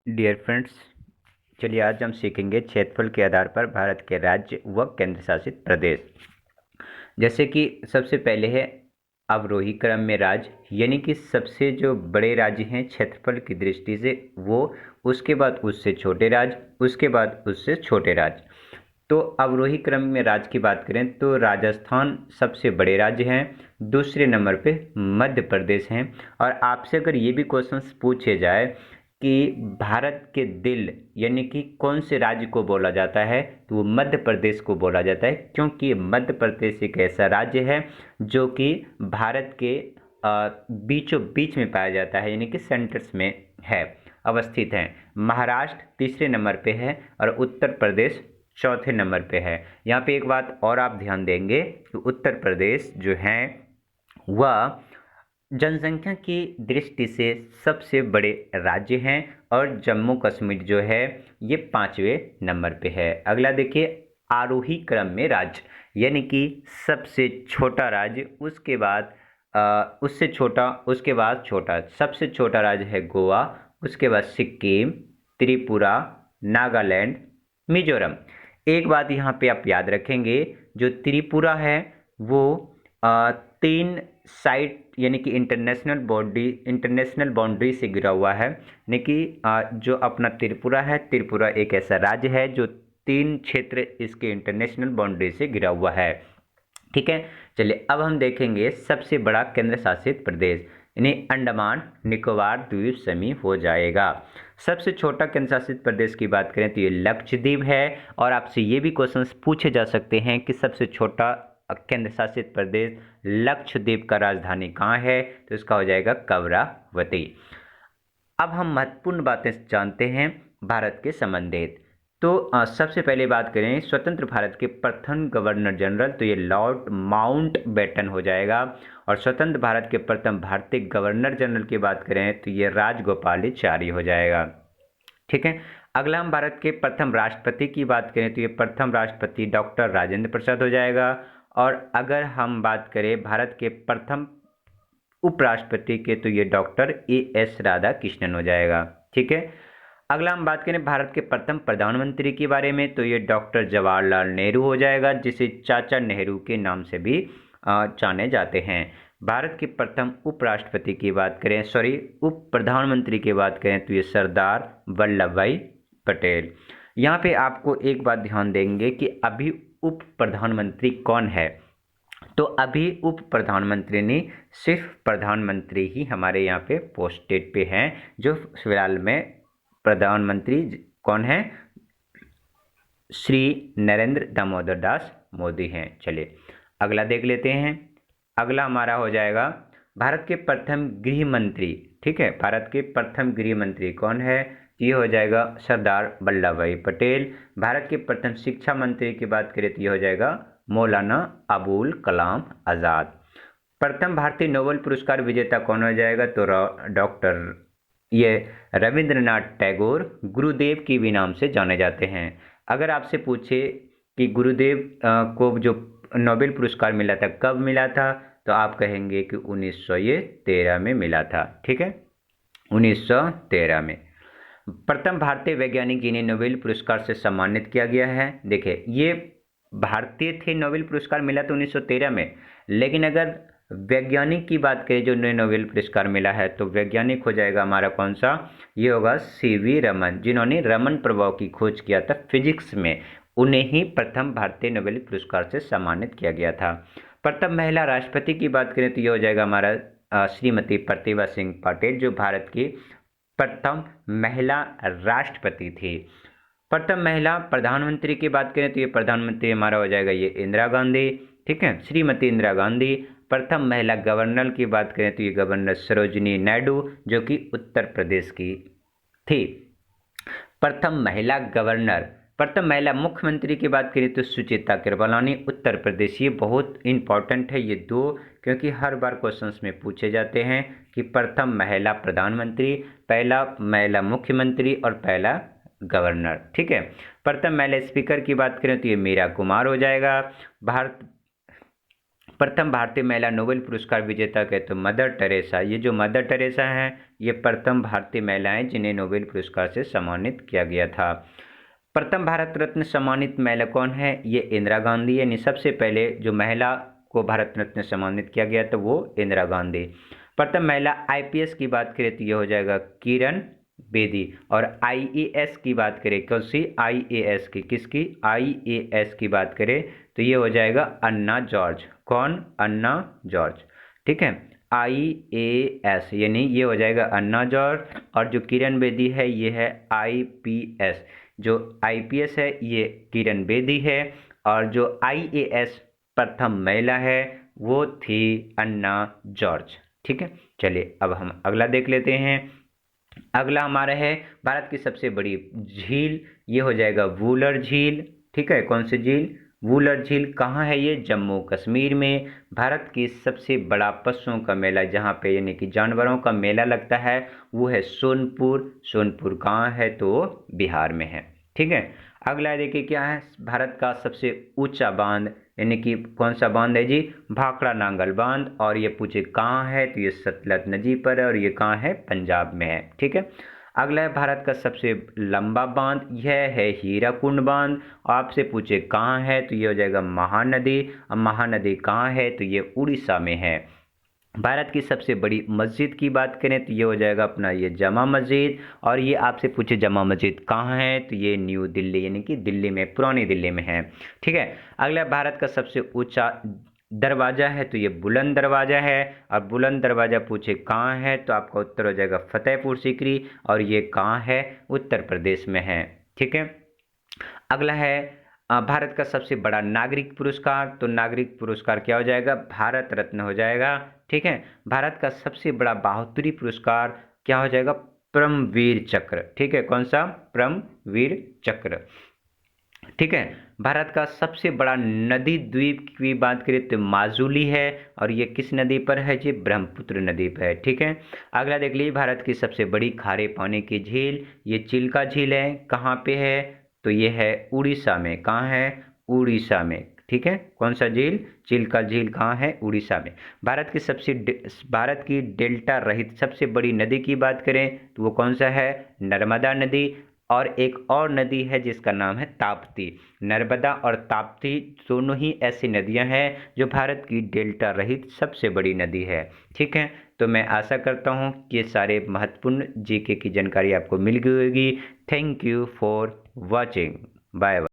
Dear friends, चलिए आज हम सीखेंगे क्षेत्रफल के आधार पर भारत के राज्य व केंद्र शासित प्रदेश। जैसे कि सबसे पहले है अवरोही क्रम में राज्य, यानी कि सबसे जो बड़े राज्य हैं क्षेत्रफल की दृष्टि से वो, उसके बाद उससे छोटे राज्य, उसके बाद उससे छोटे राज्य। तो अवरोही क्रम में राज्य की बात करें तो राजस्थान सबसे बड़े राज्य हैं, दूसरे नंबर पे मध्य प्रदेश हैं। और आपसे अगर ये भी क्वेश्चंस पूछे जाए कि भारत के दिल यानी कि कौन से राज्य को बोला जाता है, तो वो मध्य प्रदेश को बोला जाता है, क्योंकि मध्य प्रदेश एक ऐसा राज्य है जो कि भारत के बीचों बीच में पाया जाता है, यानी कि सेंटर्स में है, अवस्थित है। महाराष्ट्र तीसरे नंबर पे है और उत्तर प्रदेश चौथे नंबर पे है। यहाँ पे एक बात और आप ध्यान देंगे कि उत्तर प्रदेश जो है वह जनसंख्या की दृष्टि से सबसे बड़े राज्य हैं और जम्मू कश्मीर जो है ये पाँचवें नंबर पे है। अगला देखिए आरोही क्रम में राज्य, यानी कि सबसे छोटा राज्य, उसके बाद उससे छोटा, उसके बाद छोटा। सबसे छोटा राज्य है गोवा, उसके बाद सिक्किम, त्रिपुरा, नागालैंड, मिजोरम। एक बात यहाँ पे आप याद रखेंगे, जो त्रिपुरा है वो 3 साइड यानी कि इंटरनेशनल बाउंड्री से घिरा हुआ है। यानी कि जो अपना त्रिपुरा है, त्रिपुरा एक ऐसा राज्य है जो 3 क्षेत्र इसके इंटरनेशनल बाउंड्री से घिरा हुआ है। ठीक है, चलिए अब हम देखेंगे सबसे बड़ा केंद्र शासित प्रदेश, यानी अंडमान निकोबार द्वीप समूह हो जाएगा। सबसे छोटा केंद्र शासित प्रदेश की बात करें तो ये लक्षद्वीप है। और आपसे ये भी क्वेश्चंस पूछे जा सकते हैं कि सबसे छोटा केंद्र शासित प्रदेश लक्षद्वीप का राजधानी कहाँ है, तो इसका हो जाएगा कवरावती। अब हम महत्वपूर्ण बातें जानते हैं भारत के संबंधित। तो सबसे पहले बात करें स्वतंत्र भारत के प्रथम गवर्नर जनरल, तो ये लॉर्ड माउंटबेटन हो जाएगा। और स्वतंत्र भारत के प्रथम भारतीय गवर्नर जनरल की बात करें तो ये राजगोपालाचारी हो जाएगा। ठीक है, अगला हम भारत के प्रथम राष्ट्रपति की बात करें तो ये प्रथम राष्ट्रपति डॉक्टर राजेंद्र प्रसाद हो जाएगा। और अगर हम बात करें भारत के प्रथम उपराष्ट्रपति के तो ये डॉक्टर ए.एस. राधाकृष्णन हो जाएगा। ठीक है, अगला हम बात करें भारत के प्रथम प्रधानमंत्री के बारे में तो ये डॉक्टर जवाहरलाल नेहरू हो जाएगा, जिसे चाचा नेहरू के नाम से भी जाने जाते हैं। भारत के प्रथम उपराष्ट्रपति की बात करें, उप प्रधानमंत्री की बात करें तो ये सरदार वल्लभ भाई पटेल। यहाँ पे आपको एक बात ध्यान देंगे कि अभी उप प्रधानमंत्री कौन है, तो अभी उप प्रधानमंत्री नहीं, सिर्फ प्रधानमंत्री ही हमारे यहाँ पे पोस्टेड पे हैं। जो फिलहाल में प्रधानमंत्री कौन है, श्री नरेंद्र दामोदर दास मोदी हैं। चलिए अगला देख लेते हैं। अगला हमारा हो जाएगा भारत के प्रथम गृह मंत्री। ठीक है, भारत के प्रथम गृह मंत्री कौन है, ये हो जाएगा सरदार वल्लभ भाई पटेल। भारत के प्रथम शिक्षा मंत्री की बात करें तो ये हो जाएगा मौलाना अबुल कलाम आज़ाद। प्रथम भारतीय नोबेल पुरस्कार विजेता कौन हो जाएगा, तो डॉक्टर ये रविंद्रनाथ टैगोर गुरुदेव के भी नाम से जाने जाते हैं। अगर आपसे पूछे कि गुरुदेव को जो नोबेल पुरस्कार मिला था कब मिला था, तो आप कहेंगे कि 1913 में मिला था। ठीक है, 1913 में। प्रथम भारतीय वैज्ञानिक जिन्हें नोबेल पुरस्कार से सम्मानित किया गया है, देखिए ये भारतीय थे, नोबेल पुरस्कार मिला तो 1913 में। लेकिन अगर वैज्ञानिक की बात करें जो नोबेल पुरस्कार मिला है, तो वैज्ञानिक हो जाएगा हमारा कौन सा, ये होगा सीवी रमन, जिन्होंने रमन प्रभाव की खोज किया था फिजिक्स में। उन्हें ही प्रथम भारतीय नोबेल पुरस्कार से सम्मानित किया गया था। प्रथम महिला राष्ट्रपति की बात करें तो ये हो जाएगा हमारा श्रीमती प्रतिभा सिंह पाटिल, जो भारत की प्रथम महिला राष्ट्रपति थी। प्रथम महिला प्रधानमंत्री की बात करें तो ये प्रधानमंत्री हमारा हो जाएगा ये इंदिरा गांधी। ठीक है, श्रीमती इंदिरा गांधी। प्रथम महिला गवर्नर की बात करें तो ये गवर्नर सरोजिनी नायडू, जो कि उत्तर प्रदेश की थी। प्रथम महिला गवर्नर, प्रथम महिला मुख्यमंत्री की बात करें तो सुचेता कृपलानी, उत्तर प्रदेश। ये बहुत इंपॉर्टेंट है ये दो, क्योंकि हर बार क्वेश्चंस में पूछे जाते हैं कि प्रथम महिला प्रधानमंत्री, पहला महिला मुख्यमंत्री और पहला गवर्नर। ठीक है, प्रथम महिला स्पीकर की बात करें तो ये मीरा कुमार हो जाएगा। भारत प्रथम भारतीय महिला नोबेल पुरस्कार विजेता कहे तो मदर टेरेसा। ये जो मदर टेरेसा हैं ये प्रथम भारतीय महिलाएं जिन्हें नोबेल पुरस्कार से सम्मानित किया गया था। प्रथम भारत रत्न सम्मानित महिला कौन है? ये इंदिरा गांधी। यानी सबसे पहले जो महिला को भारत रत्न सम्मानित किया गया तो वो इंदिरा गांधी। प्रथम महिला आईपीएस की बात करें तो ये हो जाएगा किरण बेदी। और आईएएस की बात करें, कौन सी? आईएएस की, किसकी? आईएएस की बात करें तो ये हो जाएगा अन्ना जॉर्ज। कौन? अन्ना जॉर्ज। ठीक है, आईएएस यानी ये हो जाएगा अन्ना जॉर्ज। और जो किरण बेदी है ये है आईपीएस। जो आईपीएस है ये किरण बेदी है और जो आईएएस प्रथम महिला है वो थी अन्ना जॉर्ज। ठीक है, चलिए अब हम अगला देख लेते हैं। अगला हमारा है भारत की सबसे बड़ी झील, ये हो जाएगा वुलर झील। ठीक है, कौन सी झील? वुलर झील। कहाँ है ये? जम्मू कश्मीर में। भारत की सबसे बड़ा पशुओं का मेला जहाँ पे यानी कि जानवरों का मेला लगता है वो है सोनपुर। सोनपुर कहाँ है? तो बिहार में है। ठीक है, अगला देखिए क्या है, भारत का सबसे ऊंचा बांध यानी कि कौन सा बांध है जी? भाखड़ा नांगल बांध। और ये पूछे कहाँ है तो ये सतलज नदी पर है और ये कहाँ है? पंजाब में है। ठीक है, अगला है भारत का सबसे लंबा बांध, यह है हीराकुंड बांध। आपसे पूछे कहाँ है तो ये हो जाएगा महानदी। अब महानदी कहाँ है तो ये उड़ीसा में है। भारत की सबसे बड़ी मस्जिद की बात करें तो ये हो जाएगा अपना ये जामा मस्जिद। और ये आपसे पूछे जामा मस्जिद कहाँ है तो ये न्यू दिल्ली यानी कि दिल्ली में, पुरानी दिल्ली में है। ठीक है, अगला भारत का सबसे ऊंचा दरवाज़ा है तो ये बुलंद दरवाज़ा है। और बुलंद दरवाज़ा पूछे कहाँ है तो आपका उत्तर हो जाएगा फतेहपुर सीकरी। और ये कहाँ है? उत्तर प्रदेश में है। ठीक है, अगला है भारत का सबसे बड़ा नागरिक पुरस्कार, तो नागरिक पुरस्कार क्या हो जाएगा? भारत रत्न हो जाएगा। ठीक है, भारत का सबसे बड़ा बहादुरी पुरस्कार क्या हो जाएगा? परमवीर चक्र। ठीक है, कौन सा? परमवीर चक्र। ठीक है, भारत का सबसे बड़ा नदी द्वीप की बात करें तो माजुली है। और ये किस नदी पर है जी? ब्रह्मपुत्र नदी पर है। ठीक है, अगला देख लीजिए भारत की सबसे बड़ी खारे पानी की झील, ये चिल्का झील है। कहाँ पे है? तो ये है उड़ीसा में। कहाँ है? उड़ीसा में। ठीक है, कौन सा झील? चिल्का झील कहाँ है? उड़ीसा में। भारत की डेल्टा रहित सबसे बड़ी नदी की बात करें तो वो कौन सा है? नर्मदा नदी। और एक और नदी है जिसका नाम है ताप्ती। नर्मदा और ताप्ती दोनों ही ऐसी नदियां हैं जो भारत की डेल्टा रहित सबसे बड़ी नदी है। ठीक है, तो मैं आशा करता हूं कि ये सारे महत्वपूर्ण जीके की जानकारी आपको मिल गई होगी। Thank you for watching. Bye bye.